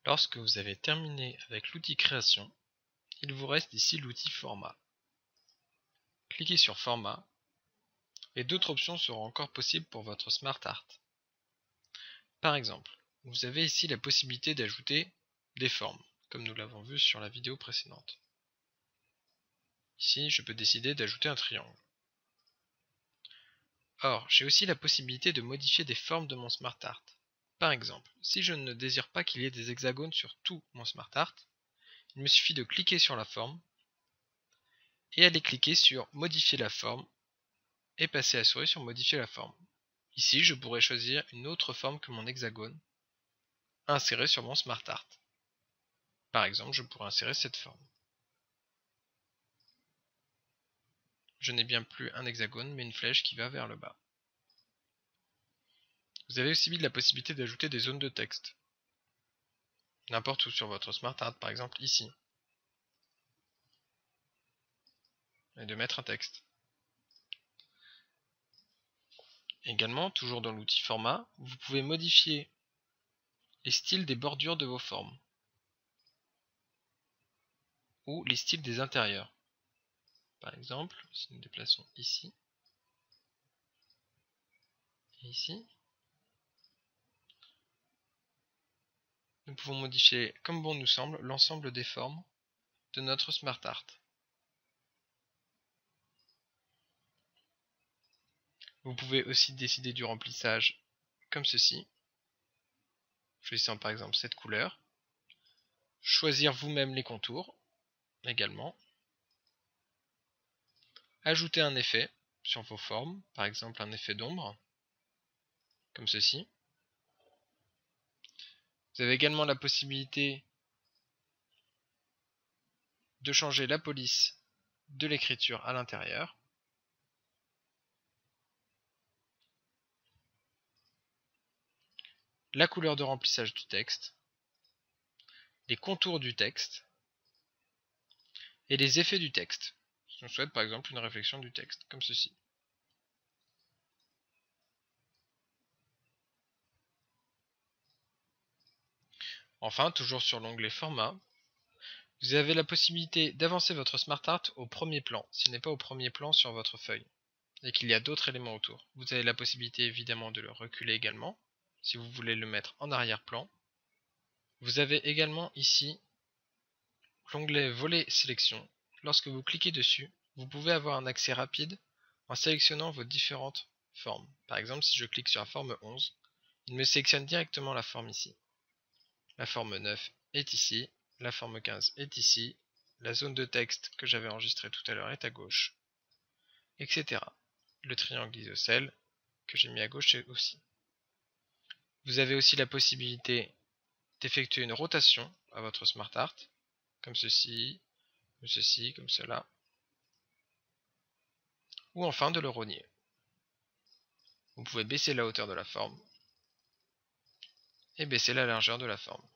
Lorsque vous avez terminé avec l'outil création, il vous reste ici l'outil format. Cliquez sur format et d'autres options seront encore possibles pour votre Smart Art. Par exemple, vous avez ici la possibilité d'ajouter des formes, comme nous l'avons vu sur la vidéo précédente. Ici, je peux décider d'ajouter un triangle. Or, j'ai aussi la possibilité de modifier des formes de mon Smart Art. Par exemple, si je ne désire pas qu'il y ait des hexagones sur tout mon Smart Art, il me suffit de cliquer sur la forme et aller cliquer sur modifier la forme et passer la souris sur modifier la forme. Ici, je pourrais choisir une autre forme que mon hexagone à insérer sur mon Smart Art. Par exemple, je pourrais insérer cette forme. Je n'ai bien plus un hexagone mais une flèche qui va vers le bas. Vous avez aussi la possibilité d'ajouter des zones de texte. N'importe où sur votre Smart Art, par exemple ici. Et de mettre un texte. Également, toujours dans l'outil format, vous pouvez modifier les styles des bordures de vos formes. Ou les styles des intérieurs. Par exemple, si nous déplaçons ici et ici, nous pouvons modifier comme bon nous semble l'ensemble des formes de notre Smart Art. Vous pouvez aussi décider du remplissage comme ceci, choisissant par exemple cette couleur, choisir vous-même les contours également, ajouter un effet sur vos formes, par exemple un effet d'ombre, comme ceci. Vous avez également la possibilité de changer la police de l'écriture à l'intérieur. La couleur de remplissage du texte, les contours du texte et les effets du texte. Si on souhaite par exemple une réflexion du texte, comme ceci. Enfin, toujours sur l'onglet Format, vous avez la possibilité d'avancer votre Smart Art au premier plan, s'il n'est pas au premier plan sur votre feuille, et qu'il y a d'autres éléments autour. Vous avez la possibilité évidemment de le reculer également, si vous voulez le mettre en arrière-plan. Vous avez également ici l'onglet Volet Sélection. Lorsque vous cliquez dessus, vous pouvez avoir un accès rapide en sélectionnant vos différentes formes. Par exemple, si je clique sur la forme 11, il me sélectionne directement la forme ici. La forme 9 est ici, la forme 15 est ici, la zone de texte que j'avais enregistrée tout à l'heure est à gauche, etc. Le triangle isocèle que j'ai mis à gauche aussi. Vous avez aussi la possibilité d'effectuer une rotation à votre Smart Art, comme ceci, comme cela, ou enfin de le rogner. Vous pouvez baisser la hauteur de la forme et baisser la largeur de la forme.